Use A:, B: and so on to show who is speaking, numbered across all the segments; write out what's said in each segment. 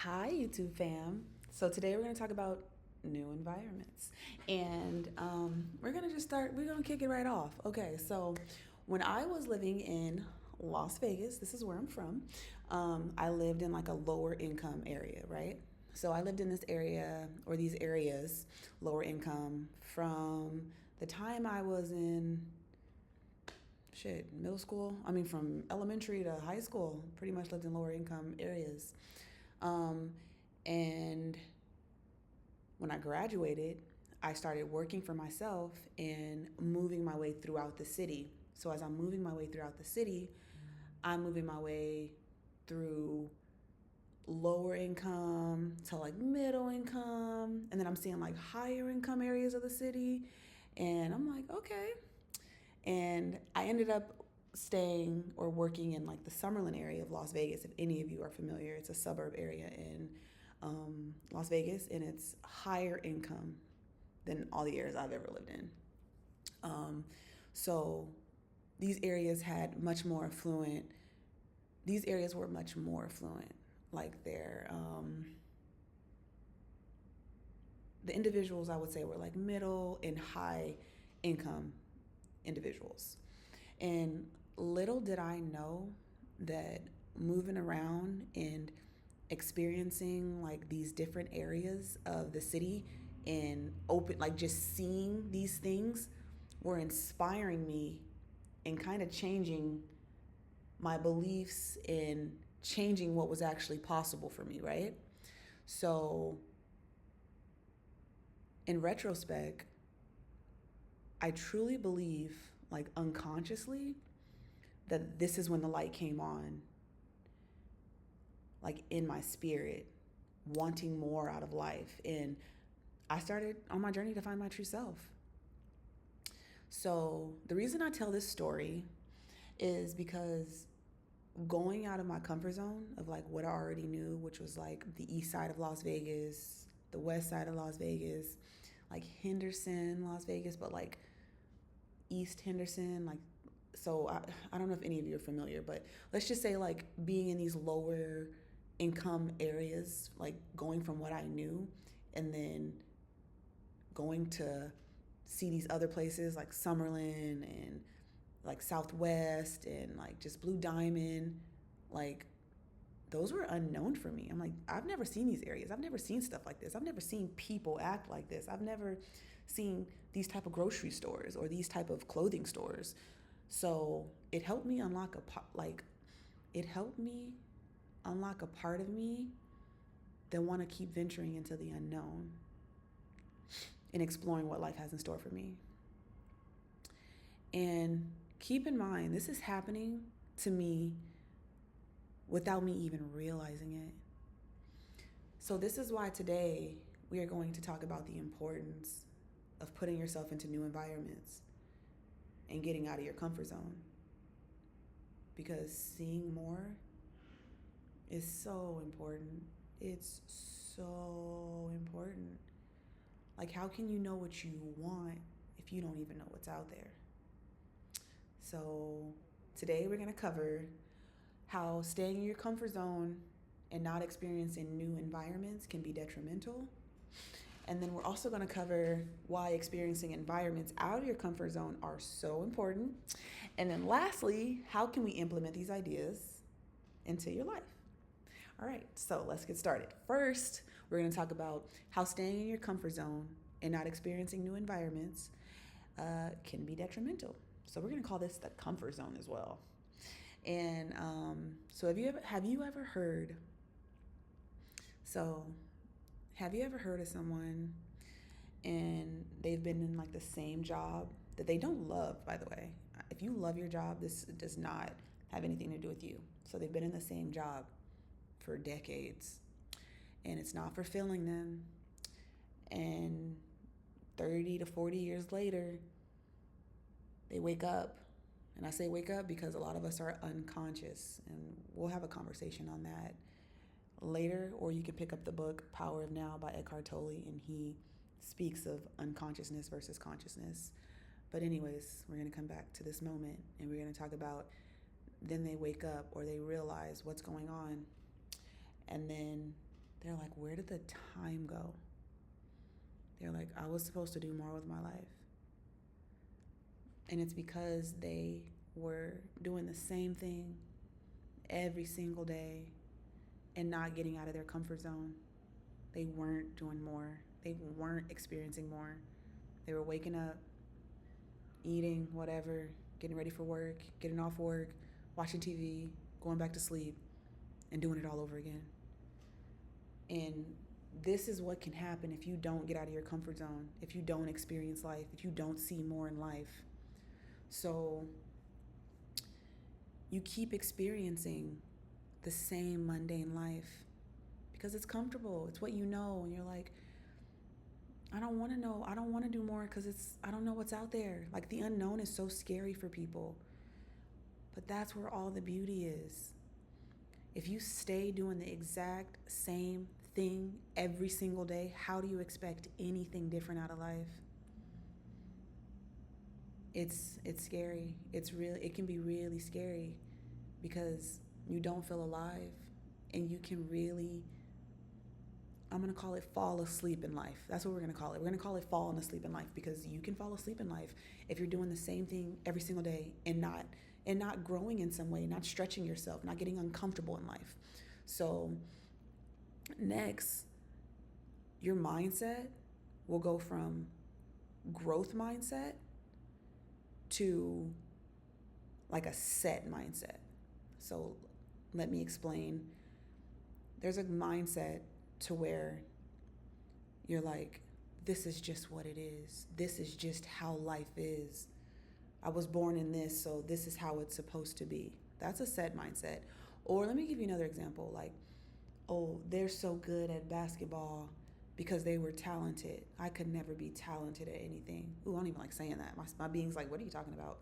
A: Hi, YouTube fam. So today we're going to talk about new environments. And we're going to we're going to kick it right off. Okay, so when I was living in Las Vegas, this is where I'm from, I lived in like a lower income area, right? So I lived in this area or these areas, lower income, from the time I was in middle school. I mean, from elementary to high school, pretty much lived in lower income areas. Um, and when I graduated, I started working for myself and moving my way throughout the city. So as I'm moving my way throughout the city, I'm moving my way through lower income to like middle income. And then I'm seeing like higher income areas of the city. And I'm like, okay. And I ended up staying or working in like the Summerlin area of Las Vegas. If any of you are familiar, it's a suburb area in Las Vegas, and it's higher income than all the areas I've ever lived in. Um, so these areas had much more affluent. These areas were much more affluent. Like the individuals I would say were like middle and high income individuals. And little did I know that moving around and experiencing like these different areas of the city and open like just seeing these things were inspiring me and kind of changing my beliefs and changing what was actually possible for me, right? So in retrospect, I truly believe, like unconsciously, that this is when the light came on, like in my spirit, wanting more out of life. And I started on my journey to find my true self. So the reason I tell this story is because going out of my comfort zone of like what I already knew, which was like the east side of Las Vegas, the west side of Las Vegas, like Henderson, Las Vegas, but like East Henderson, like so I don't know if any of you are familiar, but let's just say like being in these lower income areas, like going from what I knew and then going to see these other places like Summerlin and like Southwest and like just Blue Diamond, like those were unknown for me. I'm like, I've never seen these areas. I've never seen stuff like this. I've never seen people act like this. I've never seen these type of grocery stores or these type of clothing stores. So it helped me unlock it helped me unlock a part of me that want to keep venturing into the unknown and exploring what life has in store for me. And keep in mind, this is happening to me without me even realizing it. So, this is why today we are going to talk about the importance of putting yourself into new environments and getting out of your comfort zone. Because seeing more is so important. It's so important. Like, how can you know what you want if you don't even know what's out there? So, today we're going to cover how staying in your comfort zone and not experiencing new environments can be detrimental. And then we're also going to cover why experiencing environments out of your comfort zone are so important. And then lastly, how can we implement these ideas into your life? All right, so let's get started. First, we're going to talk about how staying in your comfort zone and not experiencing new environments can be detrimental. So we're going to call this the comfort zone as well. And so have you ever heard? So have you ever heard of someone and they've been in like the same job that they don't love, by the way? If you love your job, this does not have anything to do with you. So they've been in the same job for decades and it's not fulfilling them. And 30 to 40 years later, they wake up. And I say wake up because a lot of us are unconscious, and we'll have a conversation on that later. Or you can pick up the book Power of Now by Eckhart Tolle, and he speaks of unconsciousness versus consciousness. But anyways, we're going to come back to this moment and we're going to talk about then they wake up or they realize what's going on, and then They're like, where did the time go? They're like, I was supposed to do more with my life. And it's because they were doing the same thing every single day and not getting out of their comfort zone. They weren't doing more. They weren't experiencing more. They were waking up, eating, whatever, getting ready for work, getting off work, watching TV, going back to sleep, and doing it all over again. And this is what can happen if you don't get out of your comfort zone, if you don't experience life, if you don't see more in life. So you keep experiencing the same mundane life because it's comfortable. It's what you know. And you're like, I don't want to know. I don't want to do more because I don't know what's out there. Like the unknown is so scary for people. But that's where all the beauty is. If you stay doing the exact same thing every single day, how do you expect anything different out of life? It's scary. It can be really scary because you don't feel alive and you can really, I'm going to call it fall asleep in life. That's what we're going to call it. We're going to call it falling asleep in life because you can fall asleep in life if you're doing the same thing every single day and not growing in some way, not stretching yourself, not getting uncomfortable in life. So next, your mindset will go from growth mindset to like a set mindset. So let me explain. There's a mindset to where you're like, this is just what it is. This is just how life is. I was born in this, so this is how it's supposed to be. That's a set mindset. Or let me give you another example. Like, oh, they're so good at basketball because they were talented. I could never be talented at anything. Ooh, I don't even like saying that. My being's like, what are you talking about?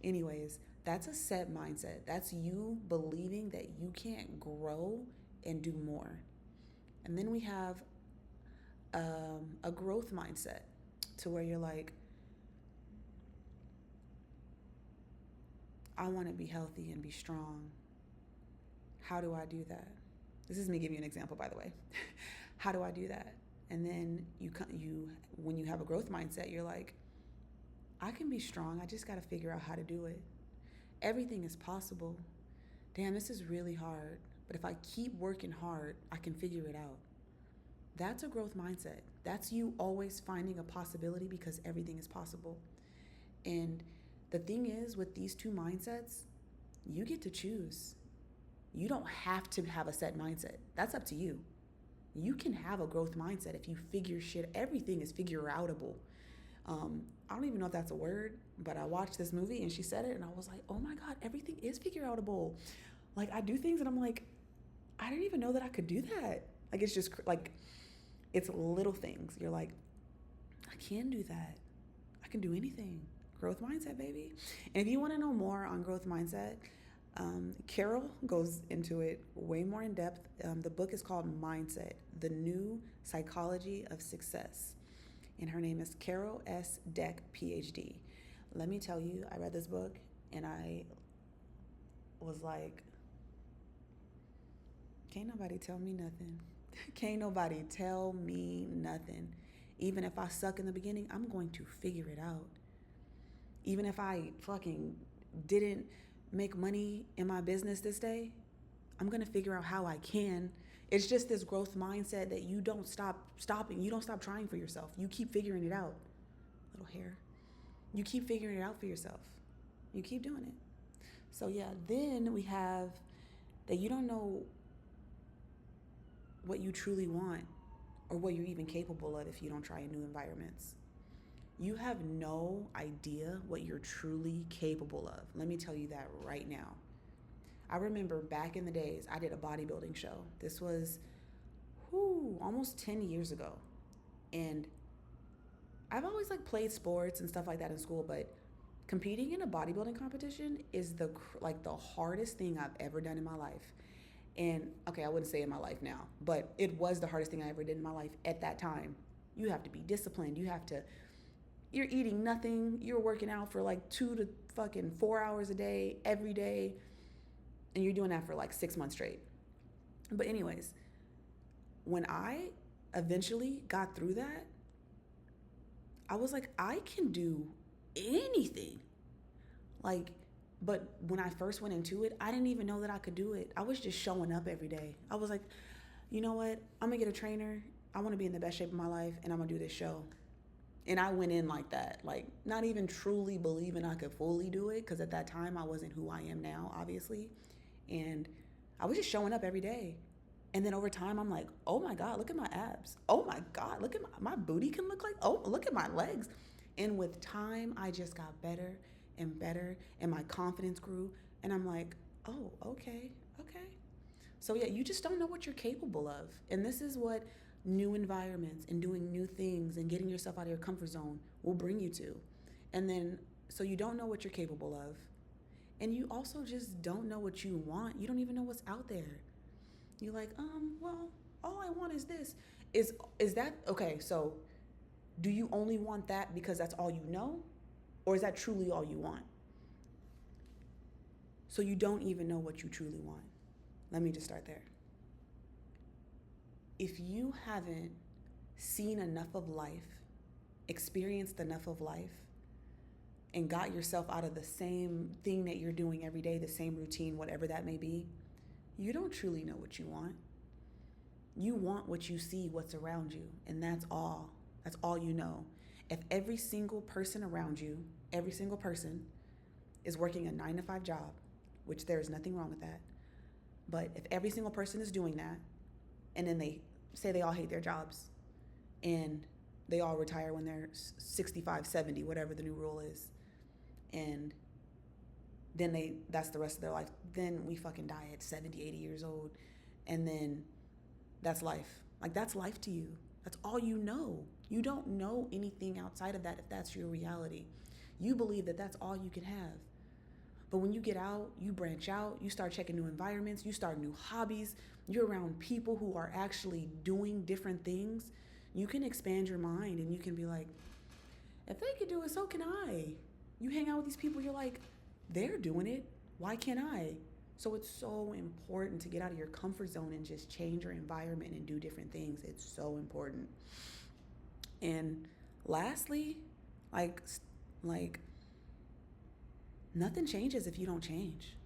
A: Anyways, that's a set mindset. That's you believing that you can't grow and do more. And then we have a growth mindset to where you're like, I want to be healthy and be strong. How do I do that? This is me giving you an example, by the way. How do I do that? And then when you have a growth mindset, you're like, I can be strong. I just got to figure out how to do it. Everything is possible. Damn, this is really hard. But if I keep working hard, I can figure it out. That's a growth mindset. That's you always finding a possibility because everything is possible. And the thing is, with these two mindsets, you get to choose. You don't have to have a set mindset. That's up to you. You can have a growth mindset if you figure shit. Everything is figure-outable. I don't even know if that's a word, but I watched this movie and she said it and I was like, oh my God, everything is figure-outable. Like I do things and I'm like, I didn't even know that I could do that. Like it's just like, it's little things. You're like, I can do that. I can do anything. Growth mindset, baby. And if you want to know more on growth mindset, Carol goes into it way more in depth. The book is called Mindset, The New Psychology of Success. And her name is Carol S. Dweck, PhD. Let me tell you, I read this book and I was like, can't nobody tell me nothing. Can't nobody tell me nothing. Even if I suck in the beginning, I'm going to figure it out. Even if I fucking didn't make money in my business this day, I'm going to figure out how I can. It's just this growth mindset that you don't stop trying for yourself. You keep figuring it out. Little hair. You keep figuring it out for yourself. You keep doing it. So yeah, then we have that you don't know what you truly want or what you're even capable of if you don't try in new environments. You have no idea what you're truly capable of. Let me tell you that right now. I remember back in the days, I did a bodybuilding show. This was almost 10 years ago. And I've always played sports and stuff like that in school, but competing in a bodybuilding competition is the hardest thing I've ever done in my life. And okay, I wouldn't say in my life now, but it was the hardest thing I ever did in my life at that time. You have to be disciplined. You're eating nothing. You're working out for 2 to 4 hours a day, every day. And you're doing that for 6 months straight. But anyways, when I eventually got through that, I was like, I can do anything. Like, but when I first went into it, I didn't even know that I could do it. I was just showing up every day. I was like, you know what? I'm gonna get a trainer. I wanna be in the best shape of my life, and I'm gonna do this show. And I went in like that, like not even truly believing I could fully do it, because at that time I wasn't who I am now, obviously. And I was just showing up every day. And then over time, I'm like, oh my God, look at my abs. Oh my God, look at my booty can look like, oh, look at my legs. And with time, I just got better and better, and my confidence grew. And I'm like, oh, okay, okay. So yeah, you just don't know what you're capable of. And this is what new environments and doing new things and getting yourself out of your comfort zone will bring you to. And then, so you don't know what you're capable of. And you also just don't know what you want. You don't even know what's out there. You're like, well, all I want is this. Is that okay? So, do you only want that because that's all you know, or is that truly all you want? So you don't even know what you truly want. Let me just start there. If you haven't seen enough of life, experienced enough of life, and got yourself out of the same thing that you're doing every day, the same routine, whatever that may be, you don't truly know what you want. You want what you see, what's around you, and that's all. That's all you know. If every single person around you, every single person is working a 9 to 5 job, which there is nothing wrong with that, but if every single person is doing that, and then they say they all hate their jobs, and they all retire when they're 65, 70, whatever the new rule is, and then that's the rest of their life, then we fucking die at 70, 80 years old, and then that's life. Like, that's life to you. That's all you know. You don't know anything outside of that if that's your reality. You believe that that's all you can have. But when you get out, you branch out, you start checking new environments, you start new hobbies, you're around people who are actually doing different things, you can expand your mind and you can be like, if they could do it, so can I. You hang out with these people, you're like, they're doing it. Why can't I? So it's so important to get out of your comfort zone and just change your environment and do different things. It's so important. And lastly, like nothing changes if you don't change.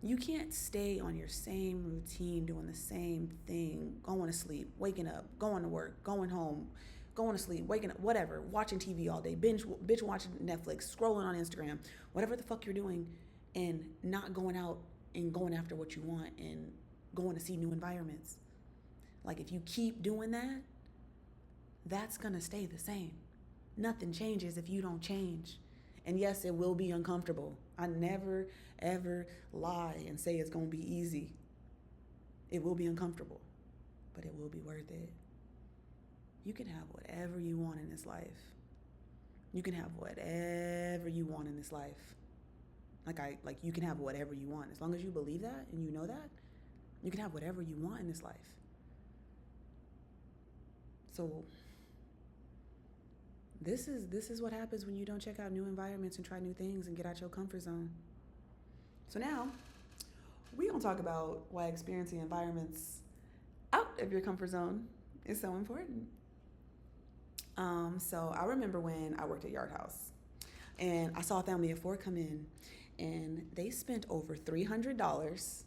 A: You can't stay on your same routine, doing the same thing, going to sleep, waking up, going to work, going home, going to sleep, waking up, whatever, watching TV all day, binge watching Netflix, scrolling on Instagram, whatever the fuck you're doing, and not going out and going after what you want and going to see new environments. Like, if you keep doing that, that's gonna stay the same. Nothing changes if you don't change. And yes, it will be uncomfortable. I never, ever lie and say it's gonna be easy. It will be uncomfortable, but it will be worth it. You can have whatever you want in this life. You can have whatever you want in this life. Like you can have whatever you want. As long as you believe that and you know that, you can have whatever you want in this life. So this is what happens when you don't check out new environments and try new things and get out your comfort zone. So now we're gonna talk about why experiencing environments out of your comfort zone is so important. So I remember when I worked at Yard House and I saw a family of 4 come in and they spent over $300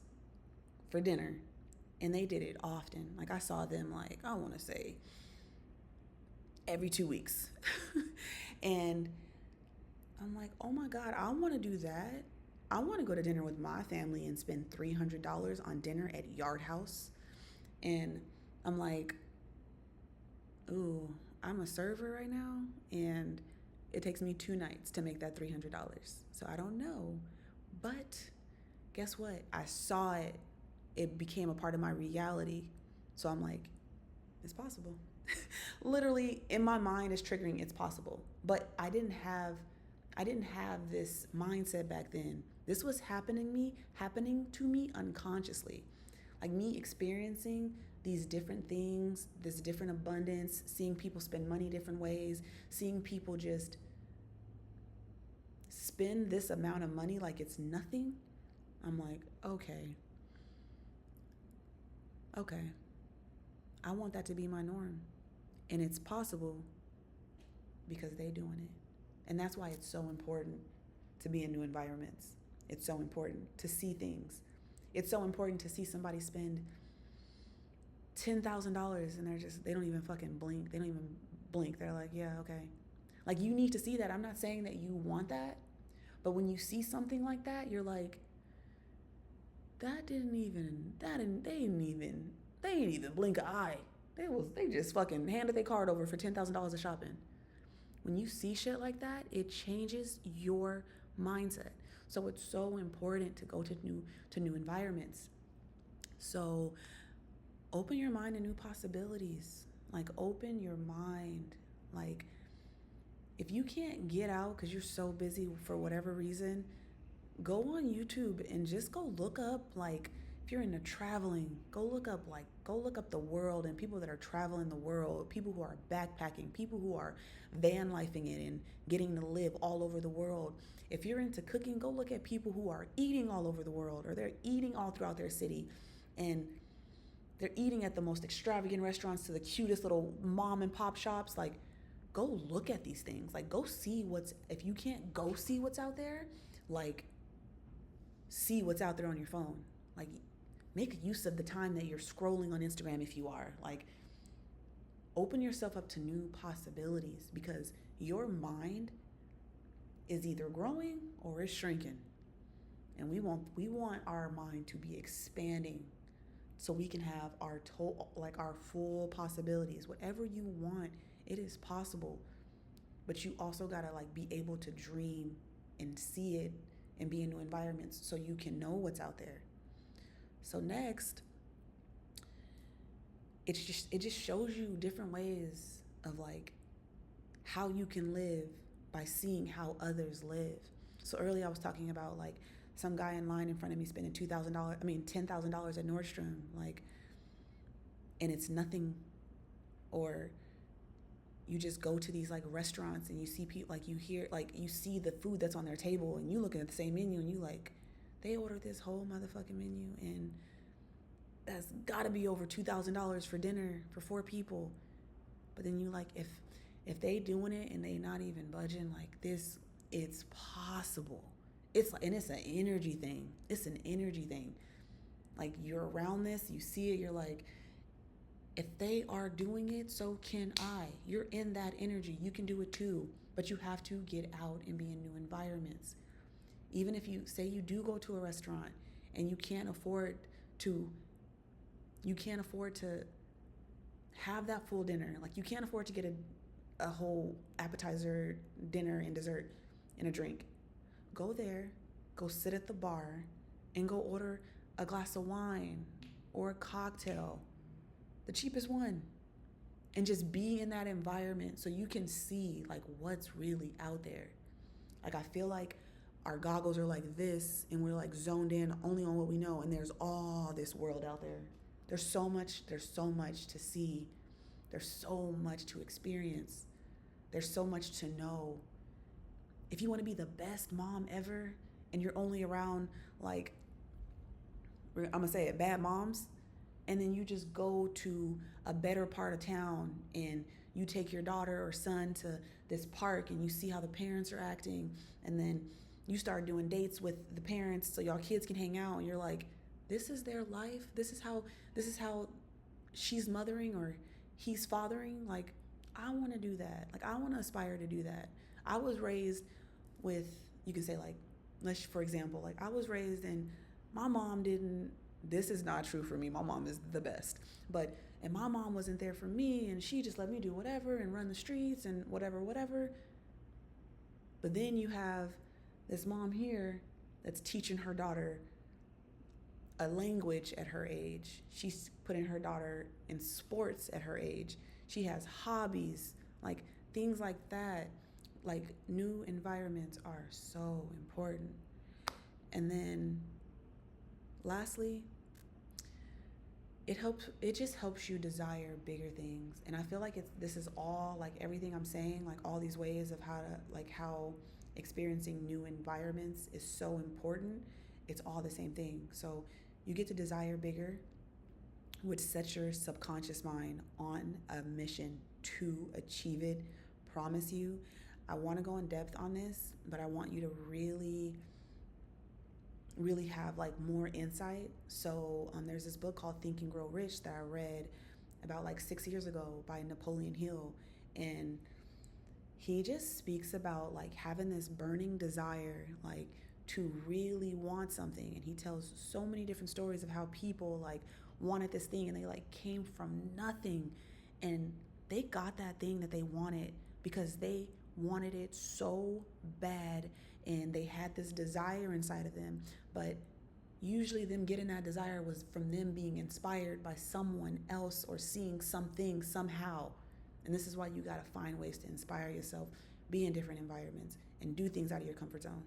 A: for dinner, and they did it often. Like, I saw them, like, I want to say every 2 weeks. And I'm like, oh my God, I want to do that. I want to go to dinner with my family and spend $300 on dinner at Yard House. And I'm like, ooh, I'm a server right now, and it takes me 2 nights to make that $300. So I don't know. But guess what? I saw it. It became a part of my reality. So I'm like, it's possible. Literally, in my mind, it's triggering, it's possible. But I didn't have this mindset back then. This was happening to me unconsciously. Like, me experiencing these different things, this different abundance, seeing people spend money different ways, seeing people just spend this amount of money like it's nothing. I'm like, okay. I want that to be my norm. And it's possible because they doing it. And that's why it's so important to be in new environments. It's so important to see things. It's so important to see somebody spend $10,000 and they don't even fucking blink. They don't even blink. They're like, yeah, okay. Like, you need to see that. I'm not saying that you want that, but when you see something like that, you're like, they ain't even blink an eye. They just fucking handed their card over for $10,000 of shopping. When you see shit like that, it changes your mindset. So it's so important to go to new environments. So open your mind to new possibilities. Like, open your mind. Like, if you can't get out because you're so busy for whatever reason, go on YouTube and just go look up, like, if you're into traveling, go look up the world and people that are traveling the world, people who are backpacking, people who are van lifing it and getting to live all over the world. If you're into cooking, go look at people who are eating all over the world, or they're eating all throughout their city, and they're eating at the most extravagant restaurants to the cutest little mom and pop shops. Like, go look at these things. Like, go see if you can't go see what's out there, like, see what's out there on your phone. Like, make use of the time that you're scrolling on Instagram if you are. Like, open yourself up to new possibilities, because your mind is either growing or it's shrinking. And we want our mind to be expanding so we can have our full possibilities. Whatever you want, it is possible. But you also got to, like, be able to dream and see it and be in new environments so you can know what's out there. So next, it just shows you different ways of, like, how you can live by seeing how others live. So earlier I was talking about, like, some guy in line in front of me spending $10,000 at Nordstrom, like, and it's nothing. Or you just go to these, like, restaurants and you see people, like, you see the food that's on their table and you looking at the same menu and you like, they ordered this whole motherfucking menu and that's gotta be over $2,000 for dinner for 4 people. But then you like, if they doing it and they not even budging like this, it's possible. It's like, and it's an energy thing. It's an energy thing. Like, you're around this, you see it, you're like, if they are doing it, so can I. You're in that energy. You can do it too. But you have to get out and be in new environments. Even if you say you do go to a restaurant and you can't afford to have that full dinner. Like, you can't afford to get a whole appetizer, dinner, and dessert and a drink. Go there, go sit at the bar, and go order a glass of wine or a cocktail, the cheapest one, and just be in that environment so you can see, like, what's really out there. Like, I feel like our goggles are like this and we're, like, zoned in only on what we know, and there's all this world out there. There's so much to see. There's so much to experience. There's so much to know. If you want to be the best mom ever and you're only around, like, I'm gonna say it, bad moms, and then you just go to a better part of town and you take your daughter or son to this park and you see how the parents are acting, and then you start doing dates with the parents so y'all kids can hang out, and you're like, this is their life. This is how she's mothering or he's fathering. Like, I want to do that. Like, I want to aspire to do that. I was raised with, you can say, like, for example, like, I was raised and my mom didn't, this is not true for me. My mom is the best. And my mom wasn't there for me, and she just let me do whatever and run the streets and whatever. But then you have this mom here that's teaching her daughter a language at her age. She's putting her daughter in sports at her age. She has hobbies, like, things like that. Like, new environments are so important. And then lastly, it just helps you desire bigger things. And I feel like this is all, like, everything I'm saying, like, all these ways of how experiencing new environments is so important. It's all the same thing. So you get to desire bigger. which sets your subconscious mind on a mission to achieve it. Promise you, I want to go in depth on this, but I want you to really have like more insight. So there's this book called Think and Grow Rich that I read about like 6 years ago by Napoleon Hill, and he just speaks about like having this burning desire, like to really want something. And he tells so many different stories of how people like wanted this thing and they like came from nothing and they got that thing that they wanted because they wanted it so bad and they had this desire inside of them. But usually them getting that desire was from them being inspired by someone else or seeing something somehow. And this is why you got to find ways to inspire yourself, be in different environments, and do things out of your comfort zone.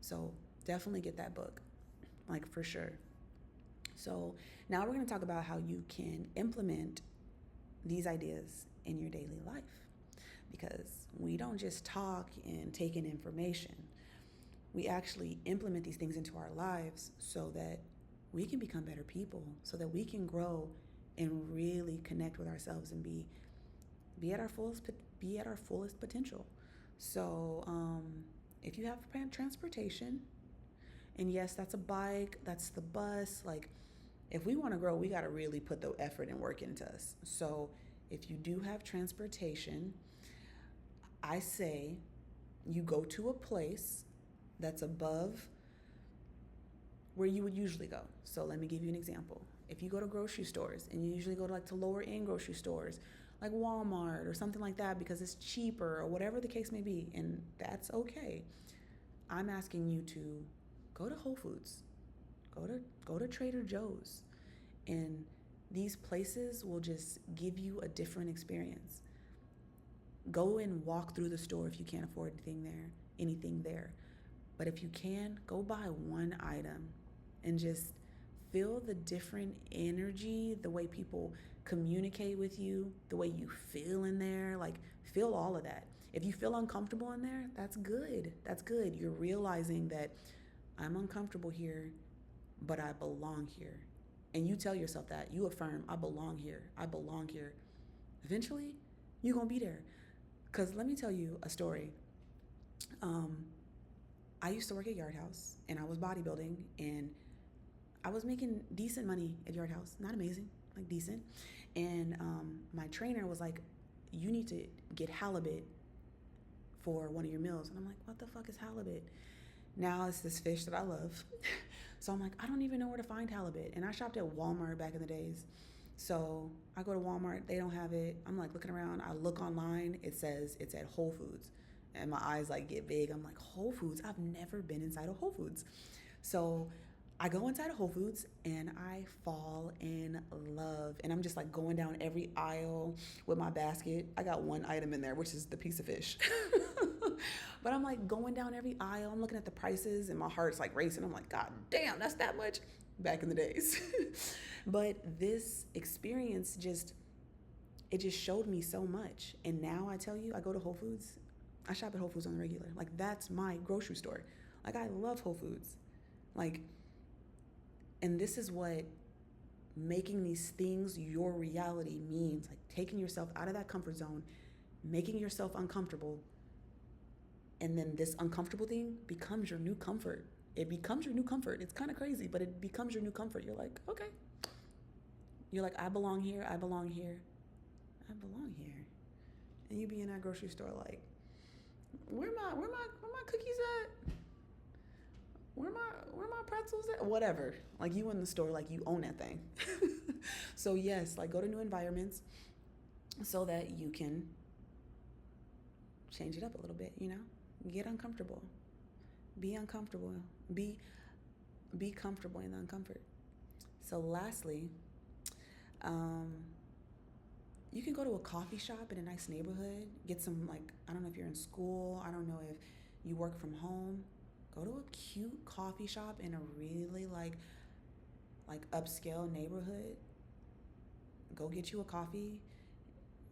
A: So definitely get that book, like for sure. So now we're going to talk about how you can implement these ideas in your daily life, because we don't just talk and take in information. We actually implement these things into our lives so that we can become better people, so that we can grow and really connect with ourselves and be at our fullest potential. So if you have transportation, and yes, that's a bike, that's the bus, like if we want to grow, we got to really put the effort and work into us. So if you do have transportation, I say you go to a place that's above where you would usually go. So let me give you an example. If you go to grocery stores, and you usually go to like to lower end grocery stores like Walmart or something like that because it's cheaper or whatever the case may be, and that's okay. I'm asking you to go to Whole Foods, go to Trader Joe's, and these places will just give you a different experience. Go and walk through the store if you can't afford anything there. But if you can, go buy one item and just feel the different energy, the way people communicate with you, the way you feel in there, like feel all of that. If you feel uncomfortable in there, that's good. That's good. You're realizing that I'm uncomfortable here, but I belong here. And you tell yourself that. You affirm, I belong here. I belong here. Eventually, you're going to be there. Because let me tell you a story. I used to work at Yard House and I was bodybuilding and I was making decent money at Yard House. Not amazing, like decent. And my trainer was like, you need to get halibut for one of your meals. And I'm like, what the fuck is halibut? Now it's this fish that I love. So I'm like, I don't even know where to find halibut. And I shopped at Walmart back in the days. So I go to Walmart, they don't have it. I'm like looking around, I look online, it says it's at Whole Foods. And my eyes like get big. I'm like, Whole Foods? I've never been inside of Whole Foods. So I go inside of Whole Foods and I fall in love. And I'm just like going down every aisle with my basket. I got one item in there, which is the piece of fish. But I'm like going down every aisle. I'm looking at the prices and my heart's like racing. I'm like, God damn, that's that much? Back in the days. But this experience just showed me so much. And now I tell you, I go to Whole Foods. I shop at Whole Foods on the regular. Like that's my grocery store. Like I love Whole Foods. Like, and this is what making these things your reality means. Like taking yourself out of that comfort zone, making yourself uncomfortable. And then this uncomfortable thing becomes your new comfort. It becomes your new comfort. It's kind of crazy, but it becomes your new comfort. You're like, okay. You're like, I belong here. I belong here. I belong here. And you be in that grocery store like, where my cookies at? Where my pretzels at? Whatever. Like you in the store, like you own that thing. So yes, like go to new environments so that you can change it up a little bit, you know? Get uncomfortable. Be uncomfortable. Be comfortable in the uncomfort. So lastly, you can go to a coffee shop in a nice neighborhood, get some like, I don't know if you're in school, I don't know if you work from home, go to a cute coffee shop in a really like upscale neighborhood. Go get you a coffee.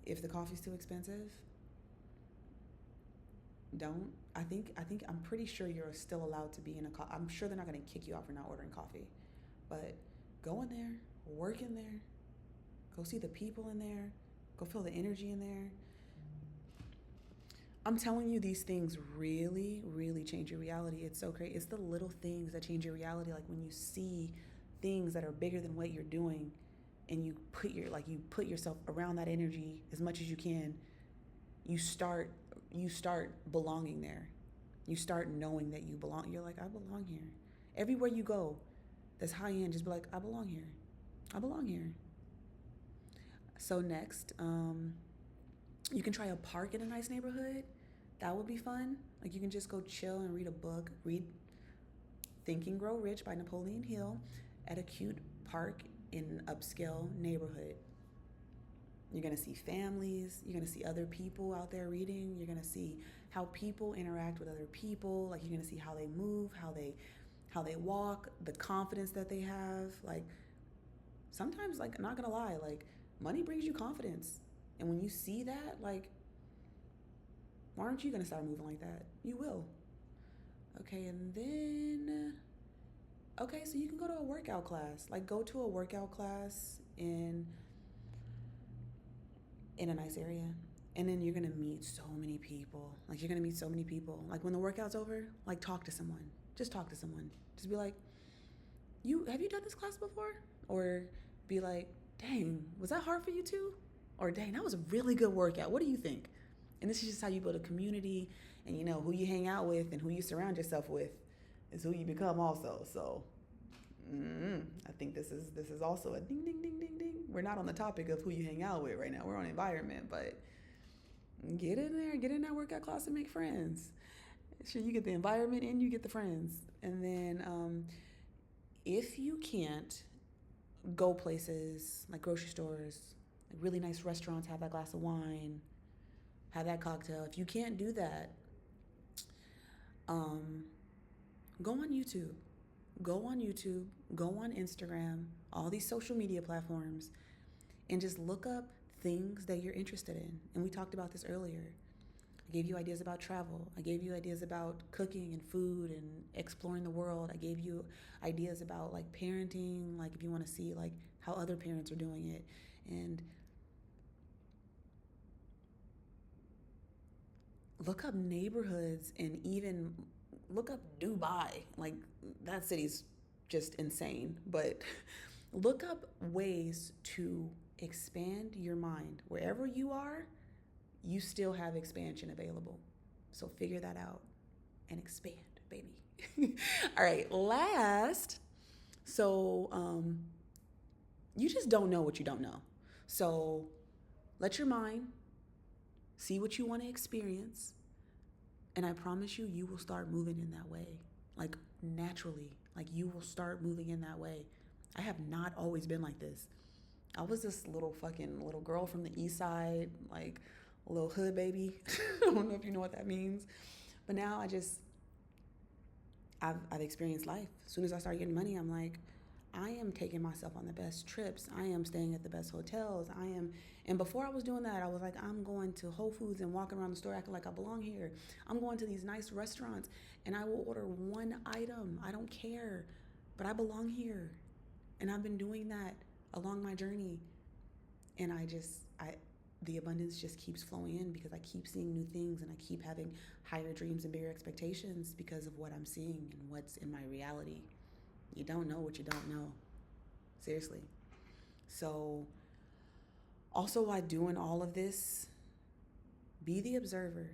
A: If the coffee's too expensive, don't. I'm pretty sure you're still allowed to be in a I'm sure they're not going to kick you out for not ordering coffee. But go in there, work in there. Go see the people in there. Go feel the energy in there. I'm telling you, these things really, really change your reality. It's so great. It's the little things that change your reality. Like when you see things that are bigger than what you're doing, and you put yourself around that energy as much as you can. You start belonging there. You start knowing that you belong. You're like, I belong here. Everywhere you go, that's high end. Just be like, I belong here. I belong here. So next, you can try a park in a nice neighborhood. That would be fun. Like you can just go chill and read a book. Read Think and Grow Rich by Napoleon Hill at a cute park in an upscale neighborhood. You're going to see families. You're going to see other people out there reading. You're going to see how people interact with other people. Like you're going to see how they move, how they walk, the confidence that they have. Like sometimes, like, I'm not going to lie, like money brings you confidence. And when you see that, like, why aren't you going to start moving like that? You will. Okay, and then, okay, so you can go to a workout class. Like, go to a workout class in a nice area. And then you're going to meet so many people. Like, you're going to meet so many people. Like, when the workout's over, like, talk to someone. Just talk to someone. Just be like, have you done this class before? Or be like, dang, was that hard for you too? Or dang, that was a really good workout. What do you think? And this is just how you build a community, and you know who you hang out with and who you surround yourself with is who you become also. So I think this is also a ding ding ding ding ding. We're not on the topic of who you hang out with right now. We're on environment, but get in that workout class and make friends. Sure, you get the environment and you get the friends. And then if you can't go places like grocery stores, like really nice restaurants, have that glass of wine, have that cocktail. If you can't do that, go on YouTube. Go on YouTube, go on Instagram, all these social media platforms, and just look up things that you're interested in. And we talked about this earlier. I gave you ideas about travel. I gave you ideas about cooking and food and exploring the world. I gave you ideas about like parenting, like if you want to see like how other parents are doing it. And look up neighborhoods and even look up Dubai. Like that city's just insane. But look up ways to expand your mind. Wherever you are, you still have expansion available. So figure that out and expand, baby. All right, last. So you just don't know what you don't know. So let your mind see what you want to experience. And I promise you, you will start moving in that way. Like naturally, like you will start moving in that way. I have not always been like this. I was this little girl from the east side, like a little hood baby. I don't know if you know what that means. But now I've experienced life. As soon as I start getting money, I'm like, I am taking myself on the best trips. I am staying at the best hotels. And before I was doing that, I was like, I'm going to Whole Foods and walking around the store acting like I belong here. I'm going to these nice restaurants and I will order one item. I don't care, but I belong here. And I've been doing that along my journey. And the abundance just keeps flowing in because I keep seeing new things and I keep having higher dreams and bigger expectations because of what I'm seeing and what's in my reality. You don't know what you don't know. Seriously. So also while doing all of this, be the observer.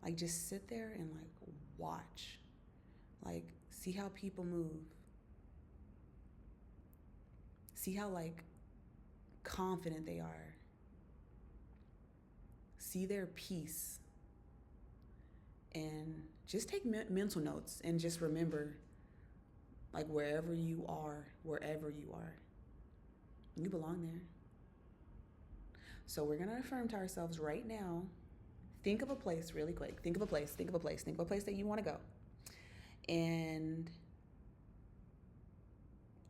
A: Like just sit there and like watch. Like see how people move. See how like confident they are. See their peace. And just take mental notes and just remember, like wherever you are, you belong there. So we're going to affirm to ourselves right now. Think of a place really quick. Think of a place that you want to go. And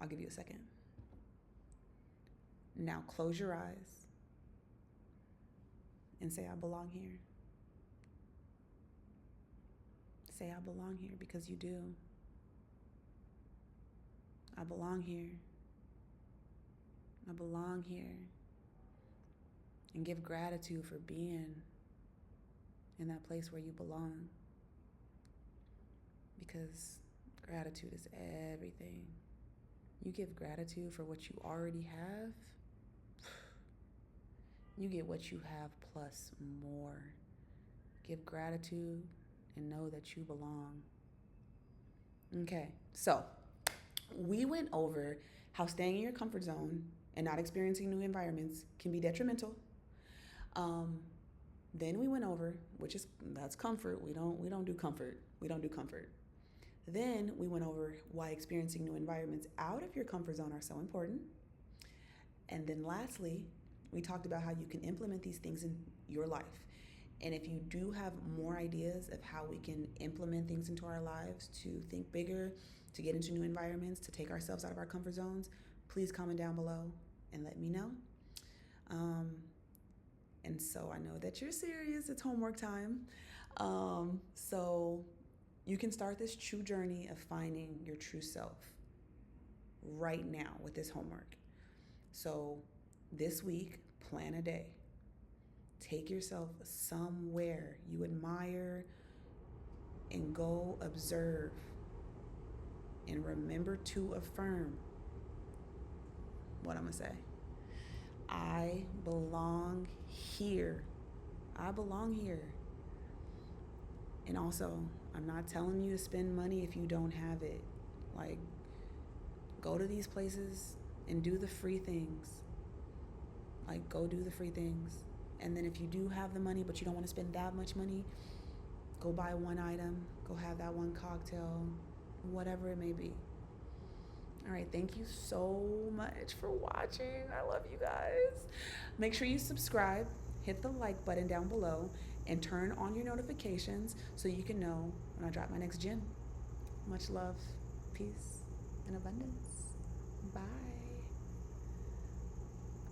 A: I'll give you a second. Now close your eyes and say, I belong here. Say, I belong here because you do. I belong here I belong here. And give gratitude for being in that place where you belong. Because gratitude is everything. You give gratitude for what you already have, you get what you have plus more. Give gratitude and know that you belong. Okay, so we went over how staying in your comfort zone and not experiencing new environments can be detrimental. Then we went over, that's comfort. We don't do comfort. We don't do comfort. Then we went over why experiencing new environments out of your comfort zone are so important. And then lastly, we talked about how you can implement these things in your life. And if you do have more ideas of how we can implement things into our lives to think bigger, to get into new environments, to take ourselves out of our comfort zones, please comment down below and let me know. And so I know that you're serious. It's homework time. So you can start this true journey of finding your true self right now with this homework. So this week, plan a day. Take yourself somewhere you admire and go observe. And remember to affirm what I'm going to say. I belong here. I belong here. And also, I'm not telling you to spend money if you don't have it. Like, go to these places and do the free things. Like, go do the free things. And then if you do have the money, but you don't want to spend that much money, go buy one item, go have that one cocktail, whatever it may be. All right, thank you so much for watching. I love you guys. Make sure you subscribe, hit the like button down below, and turn on your notifications so you can know when I drop my next gem. Much love, peace, and abundance. Bye.